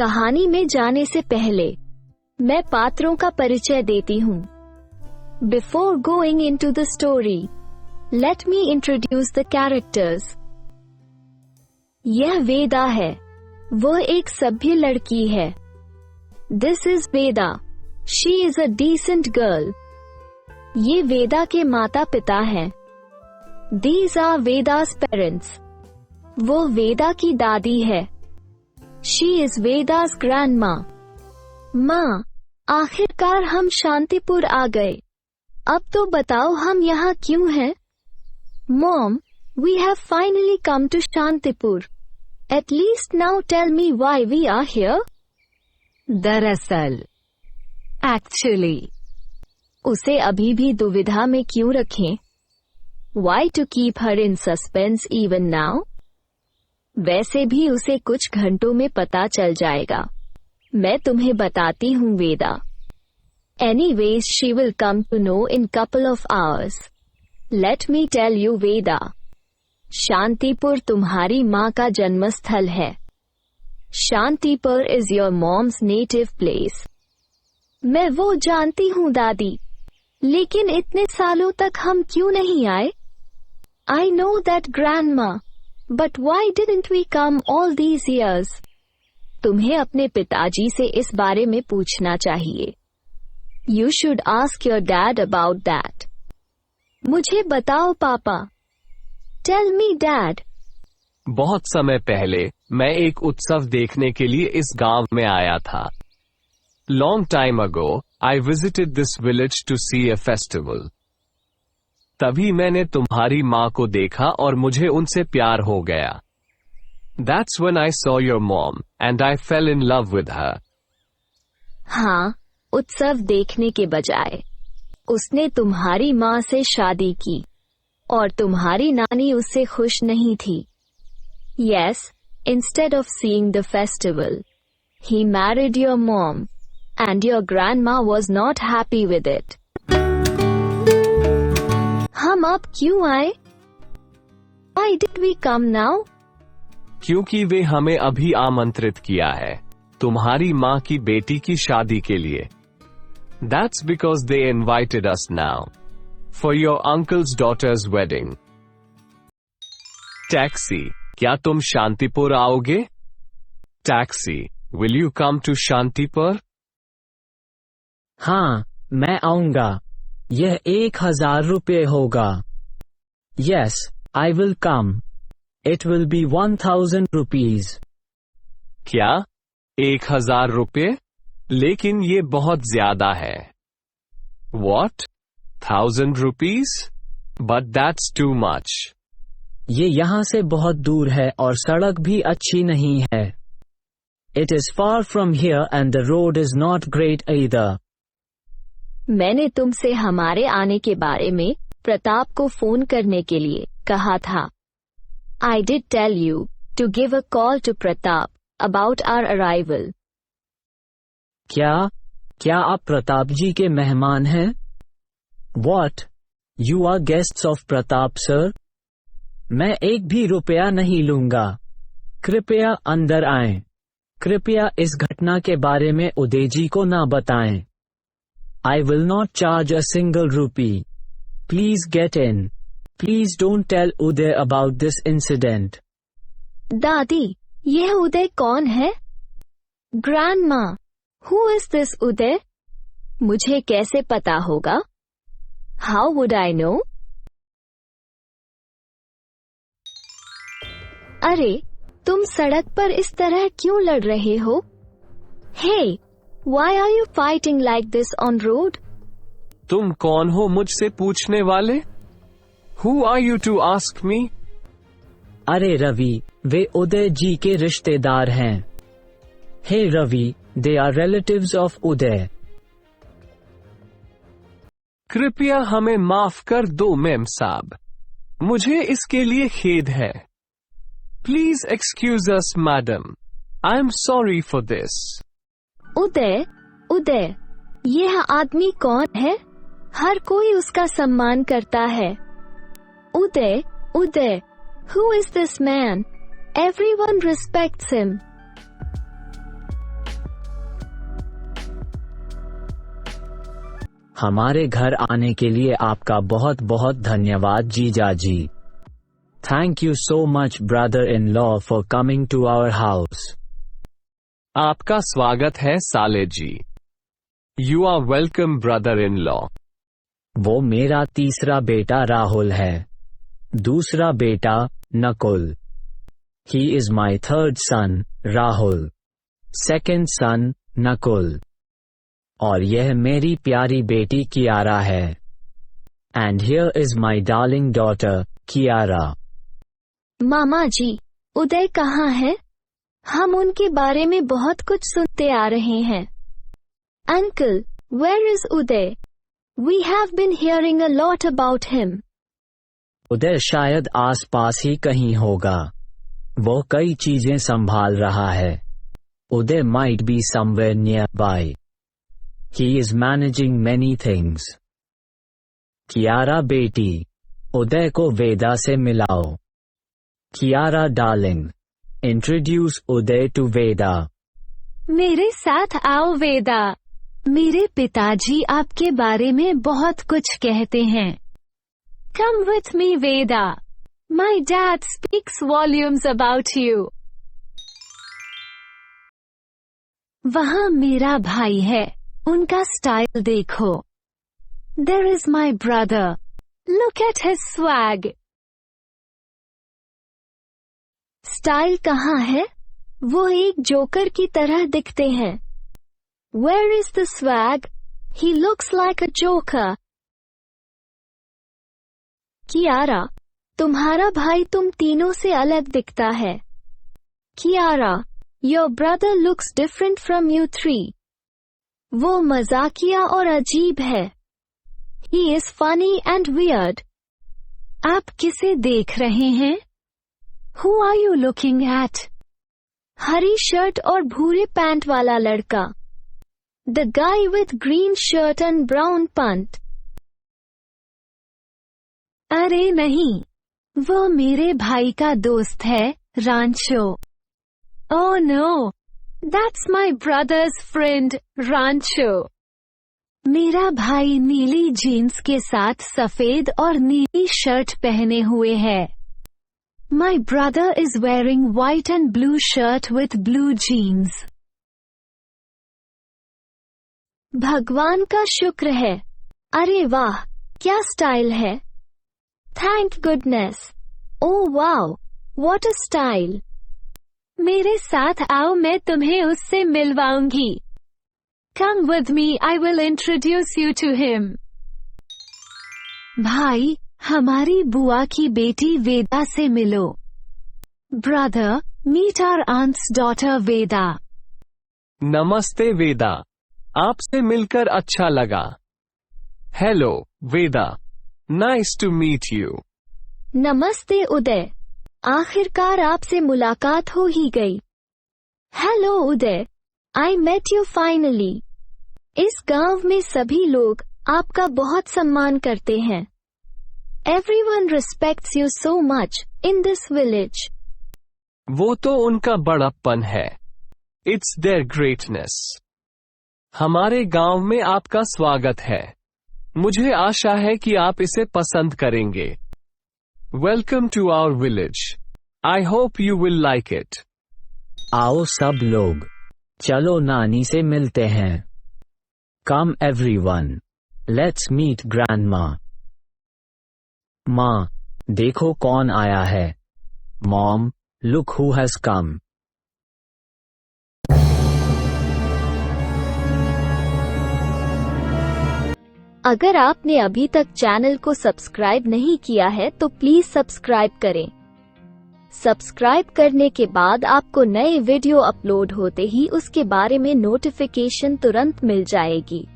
कहानी में जाने से पहले मैं पात्रों का परिचय देती हूँ। Before going into the story, let me introduce the characters. यह वेदा है। वह एक सभ्य लड़की है। This is Veda. She is a decent girl. ये वेदा के माता पिता हैं। These are Veda's parents. वो वेदा की दादी है। She is Veda's grandma. माँ, आखिरकार हम शांतिपुर आ गए। अब तो बताओ हम यहाँ क्यों हैं? Mom, we have finally come to Shantipur. At least now tell me why we are here. दरअसल, एक्चुअली, उसे अभी भी दुविधा में क्यों रखें? Why to keep her in suspense even now? वैसे भी उसे कुछ घंटों में पता चल जाएगा। मैं तुम्हें बताती हूँ वेदा। Anyways, she will come to know in couple of hours. Let me tell you वेदा। शांतिपुर तुम्हारी माँ का जन्मस्थल है। Shantipur is your mom's native place. मैं वो जानती हूँ दादी, लेकिन इतने सालों तक हम क्यों नहीं आए? I know that grandma, but why didn't we come all these years? तुम्हें अपने पिताजी से इस बारे में पूछना चाहिए। You should ask your dad about that. मुझे बताओ पापा। Tell me dad. बहुत समय पहले मैं एक उत्सव देखने के लिए इस गांव में आया था। Long time ago, I visited this village to see a festival. तभी मैंने तुम्हारी माँ को देखा और मुझे उनसे प्यार हो गया। That's when I saw your mom, and I fell in love with her. हाँ, उत्सव देखने के बजाय उसने तुम्हारी माँ से शादी की, और तुम्हारी नानी उससे खुश नहीं थी। Yes, instead of seeing the festival, he married your mom. And your grandma was not happy with it. हम अब क्यों आए? Why did we come now? क्योंकि वे हमें अभी आमंत्रित किया है तुम्हारी माँ की बेटी की शादी के लिए। That's because they invited us now for your uncle's daughter's wedding. Taxi, क्या तुम शांतिपुर आओगे? Taxi, will you come to Shantipur? हाँ, मैं आऊंगा। यह 1000 रुपये होगा। Yes, I will come. It will be 1000 rupees. क्या? 1000 रुपये? लेकिन ये बहुत ज्यादा है। What? 1000 rupees? But that's too much. ये यहाँ से बहुत दूर है और सड़क भी अच्छी नहीं है। It is far from here and the road is not great either. मैंने तुमसे हमारे आने के बारे में प्रताप को फोन करने के लिए कहा था। I did tell you to give a call to Pratap about our arrival. क्या आप प्रताप जी के मेहमान हैं? What? You are guests of Pratap, sir? मैं एक भी रुपया नहीं लूंगा। कृपया अंदर आएं। कृपया इस घटना के बारे में उदय जी को ना बताएं। I will not charge a single rupee. Please get in. Please don't tell Uday about this incident. दादी, यह उदय कौन है? Grandma, who is this उदय? मुझे कैसे पता होगा? How would I know? अरे, तुम सड़क पर इस तरह क्यों लड़ रहे हो? Hey, why are you fighting like this on road? तुम कौन हो मुझसे पूछने वाले? Who are you to ask me? अरे रवि, वे उदय जी के रिश्तेदार हैं। Hey Ravi, they are relatives of उदय। कृपया हमें माफ कर दो मेम साहब। मुझे इसके लिए खेद है। Please excuse us, madam. I am sorry for this. उदय, यह आदमी कौन है? हर कोई उसका सम्मान करता है। उदय, who is this man? Everyone respects him. हमारे घर आने के लिए आपका बहुत बहुत धन्यवाद जीजा जी। Thank you so much brother in law for coming to our house. आपका स्वागत है साले जी। You are welcome brother in law. वो मेरा तीसरा बेटा राहुल है, दूसरा बेटा Nakul. He is my third son Rahul, second son Nakul. और यह मेरी प्यारी बेटी कियारा है। And here is my darling daughter Kiara. मामा जी, उदय कहाँ है? हम उनके बारे में बहुत कुछ सुनते आ रहे हैं। Uncle, where is Uday? We have been hearing a lot about him. Uday शायद आसपास ही कहीं होगा। वो कई चीजें संभाल रहा है। Uday might be somewhere nearby. He is managing many things. Kiara बेटी, उदय को वेदा से मिलाओ। Kiara darling, introduce Uday to Veda. मेरे साथ आओ वेदा। मेरे पिताजी आपके बारे में बहुत कुछ कहते हैं। Come with me Veda. My dad speaks volumes about you. वहाँ मेरा भाई है, उनका स्टाइल देखो। There is my brother. Look at his swag. Style कहाँ है? वो एक जोकर की तरह दिखते हैं। Where is the swag? He looks like a joker. Kiara, तुम्हारा भाई तुम तीनों से अलग दिखता है। Kiara, your brother looks different from you three. वो मजाकिया और अजीब है। He is funny and weird. आप किसे देख रहे हैं? Who are you looking at? Hari shirt और भूरे पैंट वाला लड़का। The guy with green shirt and brown pant. अरे नहीं, वो मेरे भाई का दोस्त है, Rancho. Oh no, that's my brother's friend, Rancho. मेरा भाई नीली जीन्स के साथ सफेद और नीली शर्ट पहने हुए है। My brother is wearing white and blue shirt with blue jeans. भगवान का शुक्र है। अरे वाह, क्या स्टाइल है। Thank goodness. Oh wow, what a style. मेरे साथ आओ, मैं तुम्हें उससे मिलवाऊंगी। Come with me, I will introduce you to him. भाई, हमारी बुआ की बेटी वेदा से मिलो। Brother, meet our aunt's daughter वेदा। नमस्ते वेदा, आपसे मिलकर अच्छा लगा। Hello Veda, nice to meet you. नमस्ते उदय, आखिरकार आपसे मुलाकात हो ही गई। Hello Uday, I met you finally. इस गांव में सभी लोग आपका बहुत सम्मान करते हैं। Everyone respects you so much in this village. वो तो उनका बड़प्पन है। It's their greatness. हमारे गांव में आपका स्वागत है। मुझे आशा है कि आप इसे पसंद करेंगे। Welcome to our village. I hope you will like it. आओ सब लोग, चलो नानी से मिलते हैं। Come everyone. Let's meet grandma. माँ, देखो कौन आया है। Mom, look who has come. अगर आपने अभी तक चैनल को सब्सक्राइब नहीं किया है तो प्लीज सब्सक्राइब करें। सब्सक्राइब करने के बाद आपको नए वीडियो अपलोड होते ही उसके बारे में नोटिफिकेशन तुरंत मिल जाएगी।